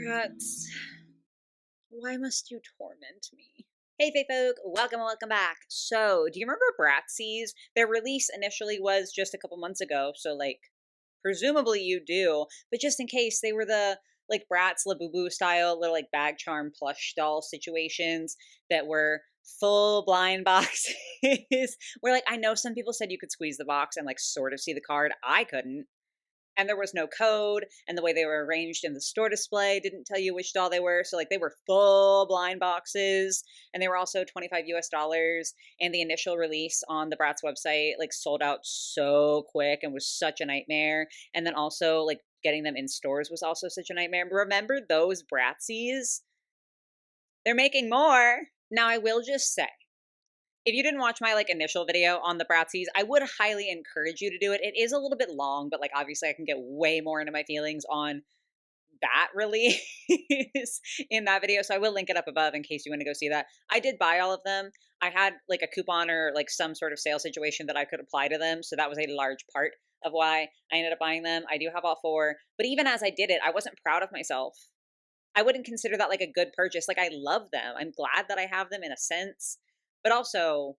Bratz, why must you torment me? Hey, Fae folk, welcome back. So, do you remember Bratziez? Their release initially was just a couple months ago, so presumably you do, but just in case, they were the Bratz Labubu style little bag charm plush doll situations that were full blind boxes. Where I know some people said you could squeeze the box and sort of see the card. I couldn't, and there was no code, and the way they were arranged in the store display didn't tell you which doll they were. So they were full blind boxes, and they were also 25 US dollars. And the initial release on the Bratz website sold out so quick and was such a nightmare. And then also getting them in stores was also such a nightmare. Remember those Bratzies? They're making more. Now I will just say, if you didn't watch my initial video on the Bratzies, I would highly encourage you to do it. It is a little bit long, but obviously I can get way more into my feelings on that release in that video. So I will link it up above in case you want to go see that. I did buy all of them. I had a coupon or some sort of sale situation that I could apply to them. So that was a large part of why I ended up buying them. I do have all four, but even as I did it, I wasn't proud of myself. I wouldn't consider that a good purchase. I love them. I'm glad that I have them in a sense. But also,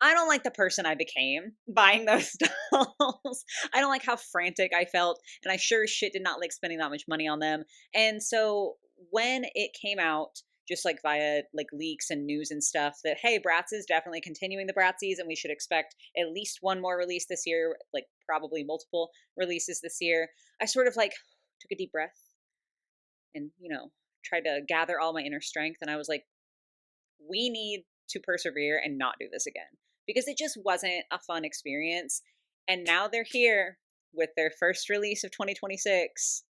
I don't like the person I became buying those dolls. I don't like how frantic I felt, and I sure as shit did not like spending that much money on them. And so when it came out, just via leaks and news and stuff, that hey, Bratz is definitely continuing the Bratzies, and we should expect at least one more release this year, probably multiple releases this year. I sort of took a deep breath and tried to gather all my inner strength, and I was like, we need to persevere and not do this again, because it just wasn't a fun experience. And now they're here with their first release of 2026,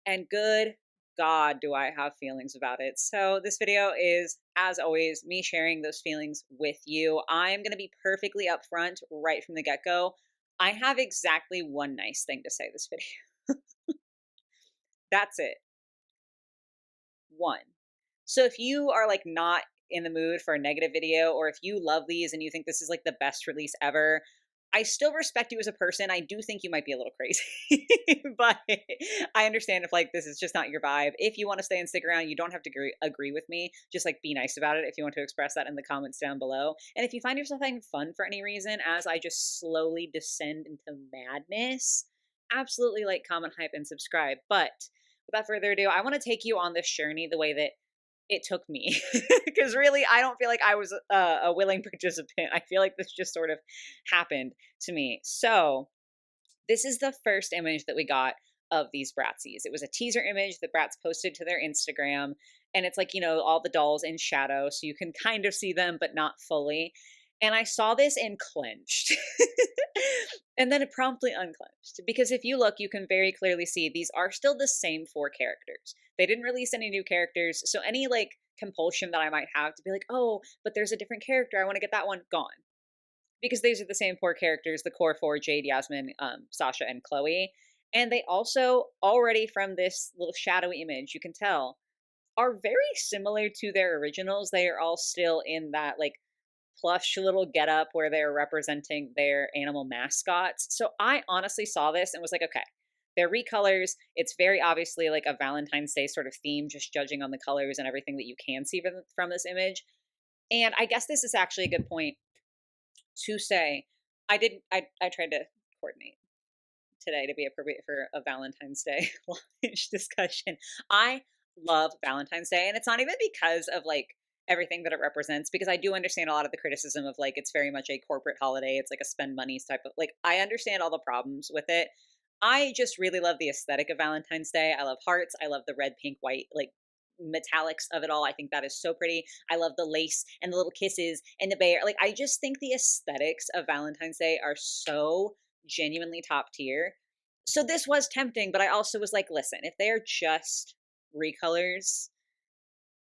and good God, do I have feelings about it. So this video is, as always, me sharing those feelings with you. I'm going to be perfectly upfront right from the get-go. I have exactly one nice thing to say this video. That's it. One. So if you are not in the mood for a negative video, or if you love these and you think this is the best release ever, I still respect you as a person. I do think you might be a little crazy, but I understand if this is just not your vibe. If you want to stay and stick around, you don't have to agree with me. Just be nice about it if you want to express that in the comments down below. And if you find yourself having fun for any reason as I just slowly descend into madness, absolutely comment, hype, and subscribe. But without further ado, I want to take you on this journey the way that it took me, because really I don't feel like I was a willing participant. I feel like this just sort of happened to me. So this is the first image that we got of these Bratzies. It was a teaser image that Bratz posted to their Instagram, and it's all the dolls in shadow, so you can kind of see them but not fully. And I saw this and clenched. And then it promptly unclenched, because if you look, you can very clearly see these are still the same four characters. They didn't release any new characters, so any compulsion that I might have to be oh, but there's a different character, I want to get that one, gone. Because these are the same four characters, the core four: Jade, Yasmin, Sasha, and Chloe. And they also, already from this little shadowy image, you can tell, are very similar to their originals. They are all still in that plush little getup where they're representing their animal mascots. So I honestly saw this and was okay, they're recolors. It's very obviously a Valentine's Day sort of theme, just judging on the colors and everything that you can see from this image. And I guess this is actually a good point to say, I tried to coordinate today to be appropriate for a Valentine's Day launch discussion. I love Valentine's Day, and it's not even because of everything that it represents, because I do understand a lot of the criticism of it's very much a corporate holiday. It's a spend money type of I understand all the problems with it. I just really love the aesthetic of Valentine's Day. I love hearts. I love the red, pink, white, metallics of it all. I think that is so pretty. I love the lace and the little kisses and the bear. I just think the aesthetics of Valentine's Day are so genuinely top tier. So this was tempting, but I also was listen, if they are just recolors,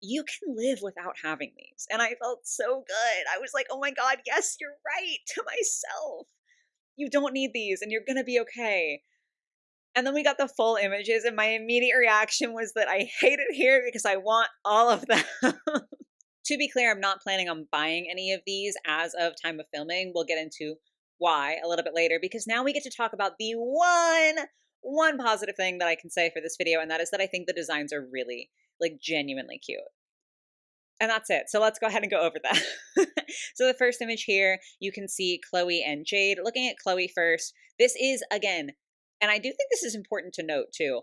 you can live without having these. And I felt so good. I was oh my God, yes, you're right, to myself. You don't need these and you're going to be okay. And then we got the full images, and my immediate reaction was that I hate it here because I want all of them. To be clear, I'm not planning on buying any of these as of time of filming. We'll get into why a little bit later, because now we get to talk about the one one positive thing that I can say for this video, and that is that I think the designs are really, like, genuinely cute. And that's it. So let's go ahead and go over that. So the first image here, you can see Chloe and Jade. Looking at Chloe first, this is, again, and I do think this is important to note too,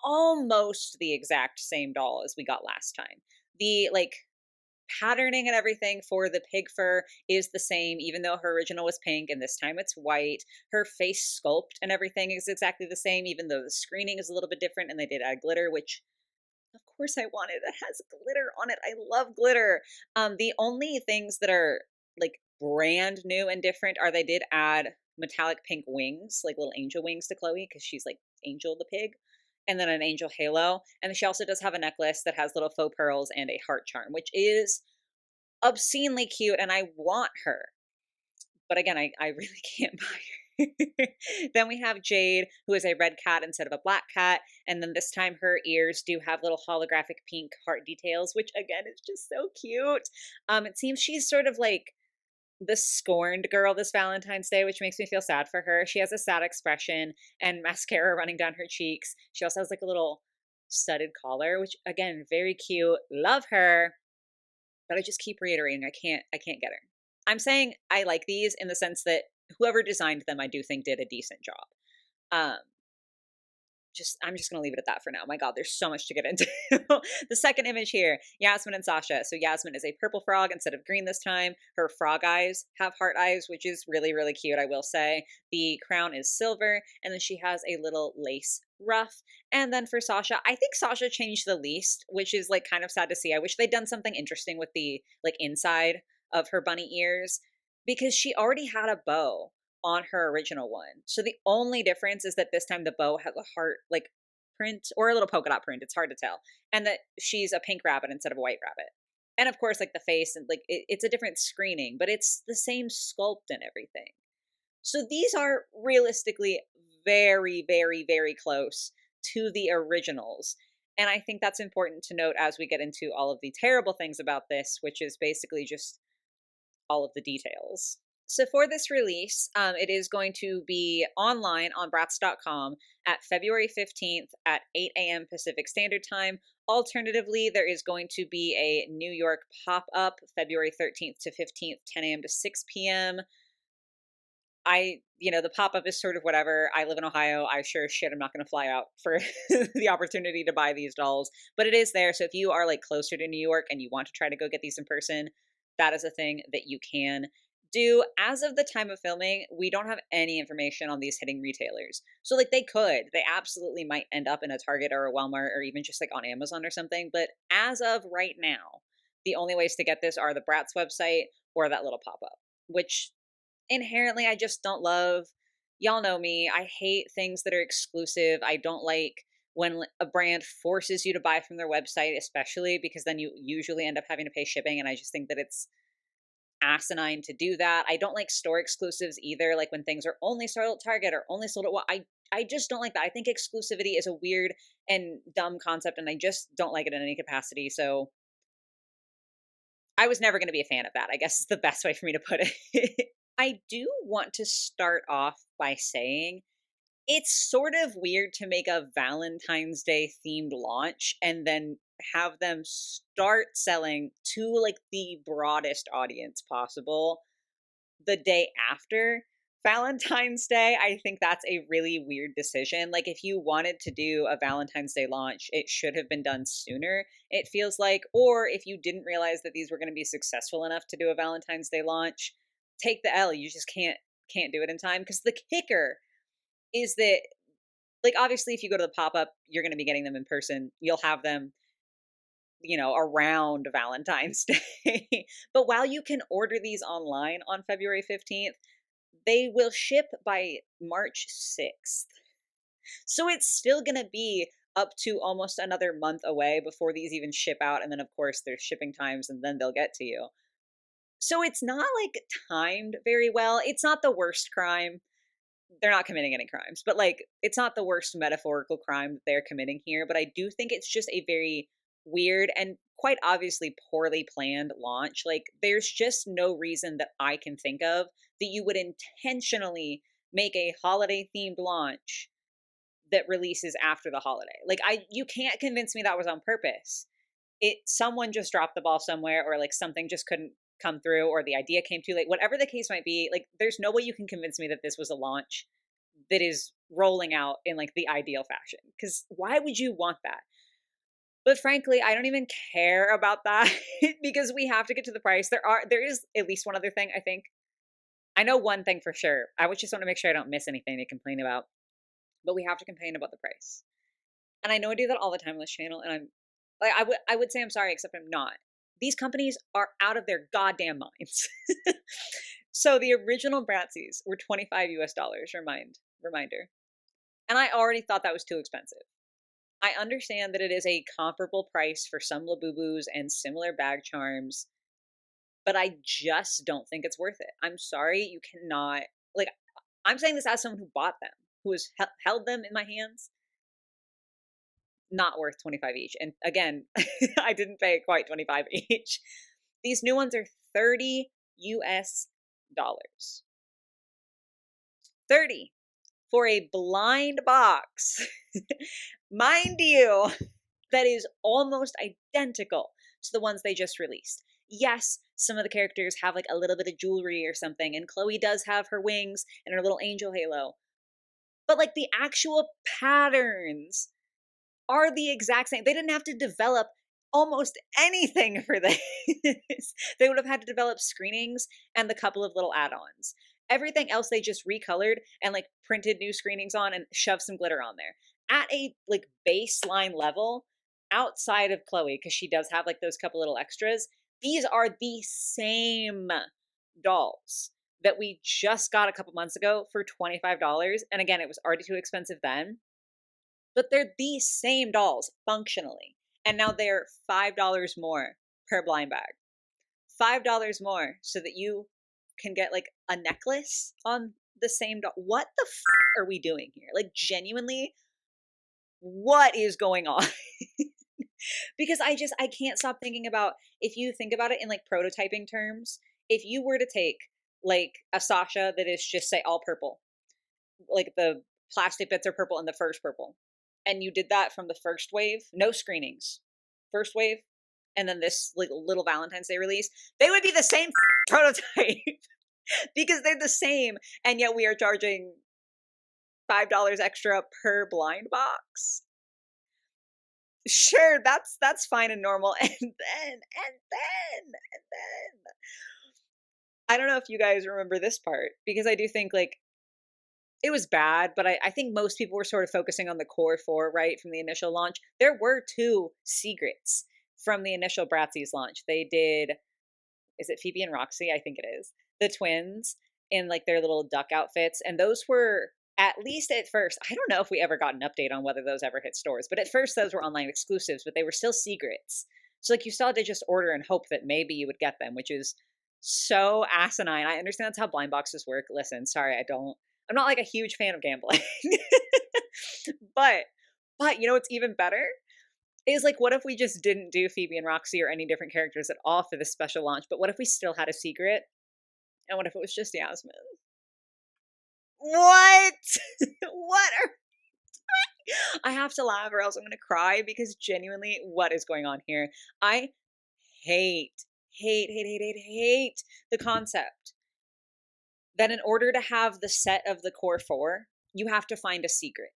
almost the exact same doll as we got last time. The, like, patterning and everything for the pig fur is the same, even though her original was pink and this time it's white. Her face sculpt and everything is exactly the same, even though the screening is a little bit different and they did add glitter, which of course I want it. It has glitter on it. I love glitter. The only things that are like brand new and different are they did add metallic pink wings, like little angel wings to Chloe because she's like Angel the pig, and then an angel halo. And then she also does have a necklace that has little faux pearls and a heart charm, which is obscenely cute, and I want her. But again, I really can't buy her. Then we have Jade, who is a red cat instead of a black cat. And then this time her ears do have little holographic pink heart details, which again is just so cute. It seems she's sort of like the scorned girl this Valentine's Day, which makes me feel sad for her. She has a sad expression and mascara running down her cheeks. She also has like a little studded collar, which again, very cute. Love her. But I just keep reiterating, I can't get her. I'm saying I like these in the sense that whoever designed them, I do think did a decent job. Um, I'm just gonna leave it at that for now. My God, there's so much to get into. The second image here, Yasmin and Sasha. So Yasmin is a purple frog instead of green this time. Her frog eyes have heart eyes, which is really, really cute, I will say. The crown is silver, and then she has a little lace ruff. And then for Sasha, I think Sasha changed the least, which is like kind of sad to see. I wish they'd done something interesting with the like inside of her bunny ears because she already had a bow on her original one. So the only difference is that this time the bow has a heart like print or a little polka dot print. It's hard to tell. And that she's a pink rabbit instead of a white rabbit. And of course, like the face and like it's a different screening, but it's the same sculpt and everything. So these are realistically very, very, very close to the originals. And I think that's important to note as we get into all of the terrible things about this, which is basically just all of the details. So for this release, it is going to be online on bratz.com at February 15th at 8 a.m. Pacific Standard Time. Alternatively, there is going to be a New York pop-up February 13th to 15th, 10 a.m. to 6 p.m. The pop-up is sort of whatever. I live in Ohio. I sure as shit I'm not going to fly out for the opportunity to buy these dolls, but it is there. So if you are like closer to New York and you want to try to go get these in person, that is a thing that you can do. As of the time of filming, we don't have any information on these hitting retailers. So like they absolutely might end up in a Target or a Walmart or even just like on Amazon or something. But as of right now, the only ways to get this are the Bratz website or that little pop-up, which inherently I just don't love. Y'all know me. I hate things that are exclusive. I don't like when a brand forces you to buy from their website, especially because then you usually end up having to pay shipping. And I just think that it's asinine to do that. I don't like store exclusives either. Like when things are only sold at Target or only sold at I just don't like that. I think exclusivity is a weird and dumb concept, and I just don't like it in any capacity. So I was never going to be a fan of that, I guess is the best way for me to put it. I do want to start off by saying it's sort of weird to make a Valentine's Day themed launch and then have them start selling to like the broadest audience possible the day after Valentine's Day. I think that's a really weird decision. Like if you wanted to do a Valentine's Day launch, it should have been done sooner, it feels like. Or if you didn't realize that these were going to be successful enough to do a Valentine's Day launch, take the L. You just can't do it in time. Because the kicker is that, like, obviously if you go to the pop-up, you're going to be getting them in person. You'll have them around Valentine's Day. But while you can order these online on February 15th, they will ship by March 6th. So it's still going to be up to almost another month away before these even ship out. And then, of course, there's shipping times and then they'll get to you. So it's not like timed very well. It's not the worst crime. They're not committing any crimes, but like it's not the worst metaphorical crime that they're committing here. But I do think it's just a very weird and quite obviously poorly planned launch. Like there's just no reason that I can think of that you would intentionally make a holiday themed launch that releases after the holiday. Like you can't convince me that was on purpose. Someone just dropped the ball somewhere, or like something just couldn't come through, or the idea came too late. Whatever the case might be, like there's no way you can convince me that this was a launch that is rolling out in like the ideal fashion. Because why would you want that? But frankly, I don't even care about that because we have to get to the price. There is at least one other thing I think. I know one thing for sure. I would just want to make sure I don't miss anything to complain about. But we have to complain about the price. And I know I do that all the time on this channel, and I'm like I would say I'm sorry, except I'm not. These companies are out of their goddamn minds. So the original Bratziez were $25 reminder. And I already thought that was too expensive. I understand that it is a comparable price for some Labubus and similar bag charms, but I just don't think it's worth it. I'm sorry, you cannot, like, I'm saying this as someone who bought them, who has held them in my hands. Not worth 25 each. And again, I didn't pay quite 25 each. These new ones are 30 US dollars. 30 for a blind box. Mind you, that is almost identical to the ones they just released. Yes, some of the characters have like a little bit of jewelry or something, and Chloe does have her wings and her little angel halo. But like the actual patterns are the exact same. They didn't have to develop almost anything for this. They would have had to develop screenings and the couple of little add-ons. Everything else they just recolored and like printed new screenings on and shoved some glitter on there. At a like baseline level, outside of Chloe, because she does have like those couple little extras, these are the same dolls that we just got a couple months ago for $25. And again, it was already too expensive then. But they're the same dolls functionally. And now they're $5 more per blind bag. $5 more so that you can get like a necklace on the same doll. What the are we doing here? Like genuinely, what is going on? Because I can't stop thinking about, if you think about it in like prototyping terms, if you were to take like a Sasha that is just say all purple, like the plastic bits are purple and the fur's purple, and you did that from the first wave, no screenings, first wave, and then this like little Valentine's Day release, they would be the same prototype because they're the same, and yet we are charging $5 extra per blind box. Sure, that's fine and normal, and then I don't know if you guys remember this part, because I do think like it was bad, but I think most people were sort of focusing on the core four, right, from the initial launch. There were 2 secrets from the initial Bratziez launch. They did, is it Phoebe and Roxy? I think it is. The twins in like their little duck outfits. And those were, at least at first, I don't know if we ever got an update on whether those ever hit stores, but at first those were online exclusives, but they were still secrets. So like you still had to just order and hope that maybe you would get them, which is so asinine. I understand that's how blind boxes work. Listen, sorry, I'm not like a huge fan of gambling. but you know what's even better is like, what if we just didn't do Phoebe and Roxy or any different characters at all for this special launch? But what if we still had a secret? And what if it was just Yasmin? What? What are I have to laugh or else I'm going to cry, because genuinely, what is going on here? I hate the concept that in order to have the set of the core 4, you have to find a secret.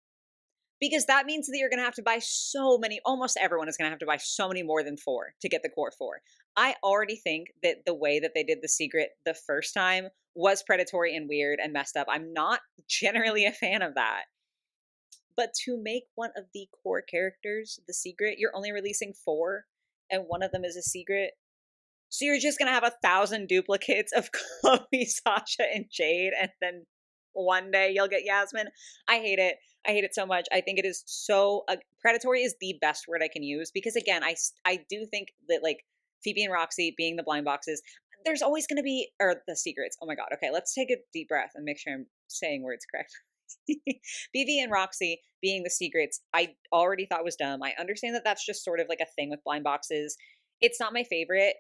Because that means that you're going to have to buy so many, almost everyone is going to have to buy so many more than 4 to get the core 4. I already think that the way that they did the secret the first time was predatory and weird and messed up. I'm not generally a fan of that. But to make one of the core characters the secret, you're only releasing 4, and one of them is a secret. So you're just going to have 1,000 duplicates of Chloe, Sasha, and Jade, and then one day you'll get Yasmin. I hate it. I hate it so much. I think it is so predatory is the best word I can use, because again, I do think that like Phoebe and Roxy being the blind boxes, there's always going to be, or the secrets. Oh my God. Okay. Let's take a deep breath and make sure I'm saying words correct. Phoebe and Roxy being the secrets, I already thought was dumb. I understand that that's just sort of like a thing with blind boxes. It's not my favorite.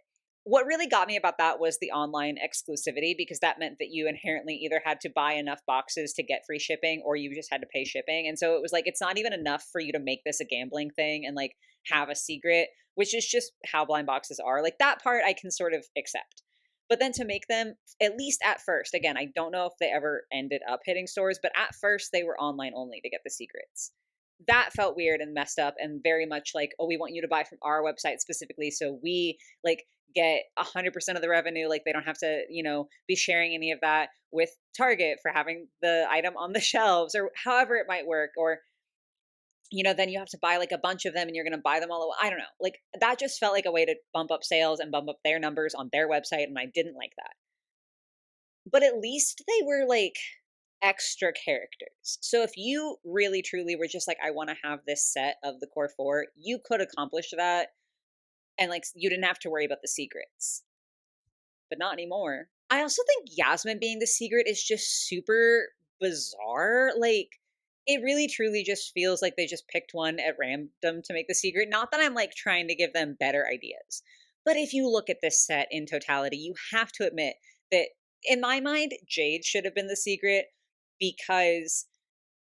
what really got me about that was the online exclusivity, because that meant that you inherently either had to buy enough boxes to get free shipping or you just had to pay shipping. And so it was like, it's not even enough for you to make this a gambling thing and like have a secret, which is just how blind boxes are. Like that part I can sort of accept. But then to make them, at least at first, again, I don't know if they ever ended up hitting stores, but at first they were online only to get the secrets. That felt weird and messed up and very much like, oh, we want you to buy from our website specifically so we like get 100% of the revenue. Like they don't have to, be sharing any of that with Target for having the item on the shelves or however it might work. Or, then you have to buy like a bunch of them and you're going to buy them all. I don't know. Like that just felt like a way to bump up sales and bump up their numbers on their website. And I didn't like that. But at least they were like extra characters. So if you really truly were just like, I want to have this set of the core four, you could accomplish that. And like, you didn't have to worry about the secrets, but not anymore. I also think Yasmin being the secret is just super bizarre. Like, it really truly just feels like they just picked one at random to make the secret. Not that I'm like trying to give them better ideas, but if you look at this set in totality, you have to admit that in my mind, Jade should have been the secret because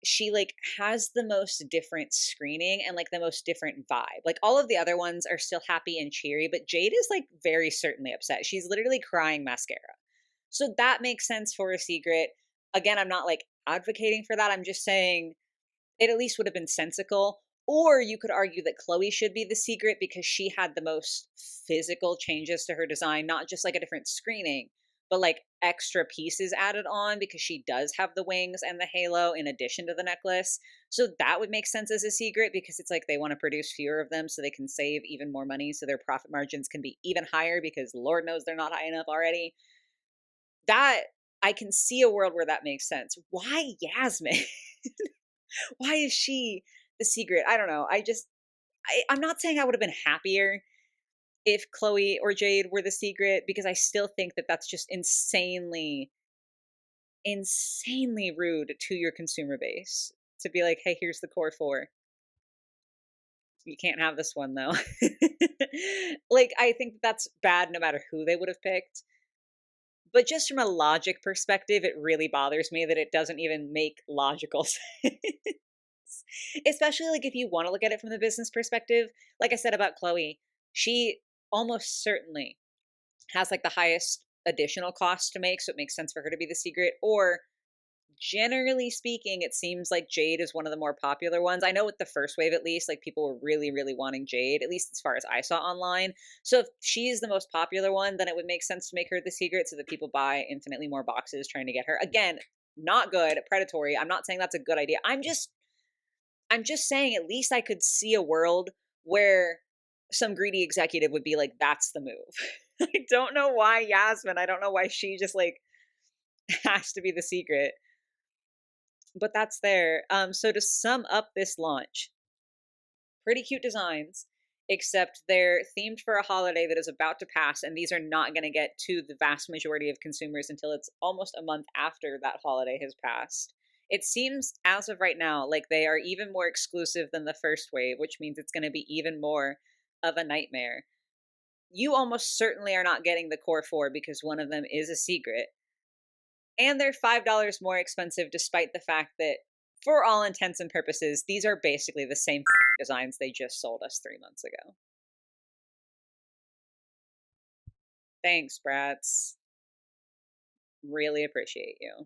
she like has the most different screening and like the most different vibe. Like all of the other ones are still happy and cheery, but Jade is like very certainly upset. She's literally crying mascara. So that makes sense for a secret. Again, I'm not like advocating for that. I'm just saying it at least would have been sensical. Or you could argue that Chloe should be the secret because she had the most physical changes to her design, not just like a different screening, but like extra pieces added on because she does have the wings and the halo in addition to the necklace. So that would make sense as a secret because it's like they want to produce fewer of them so they can save even more money so their profit margins can be even higher because Lord knows they're not high enough already. That I can see a world where that makes sense. Why Yasmin? Why is she the secret? I don't know. I'm not saying I would have been happier if Chloe or Jade were the secret because I still think that that's just insanely rude to your consumer base to be like, hey, here's the core four. You can't have this one though. Like, I think that's bad no matter who they would have picked. But just from a logic perspective, it really bothers me that it doesn't even make logical sense. Especially like if you want to look at it from the business perspective, like I said about Chloe, she almost certainly has like the highest additional cost to make, so it makes sense for her to be the secret. Or generally speaking, it seems like Jade is one of the more popular ones. I know with the first wave, at least, like people were really, really wanting Jade, at least as far as I saw online. So if she's the most popular one, then it would make sense to make her the secret so that people buy infinitely more boxes trying to get her. Again, not good, predatory. I'm not saying that's a good idea. I'm just saying at least I could see a world where some greedy executive would be like, that's the move. I don't know why Yasmin. I don't know why she just like has to be the secret. But that's there. So to sum up this launch, pretty cute designs, except they're themed for a holiday that is about to pass, and these are not going to get to the vast majority of consumers until it's almost a month after that holiday has passed. It seems, as of right now, like they are even more exclusive than the first wave, which means it's going to be even more of a nightmare. You almost certainly are not getting the core four because one of them is a secret. And they're $5 more expensive, despite the fact that, for all intents and purposes, these are basically the same designs they just sold us 3 months ago. Thanks, Bratz. Really appreciate you.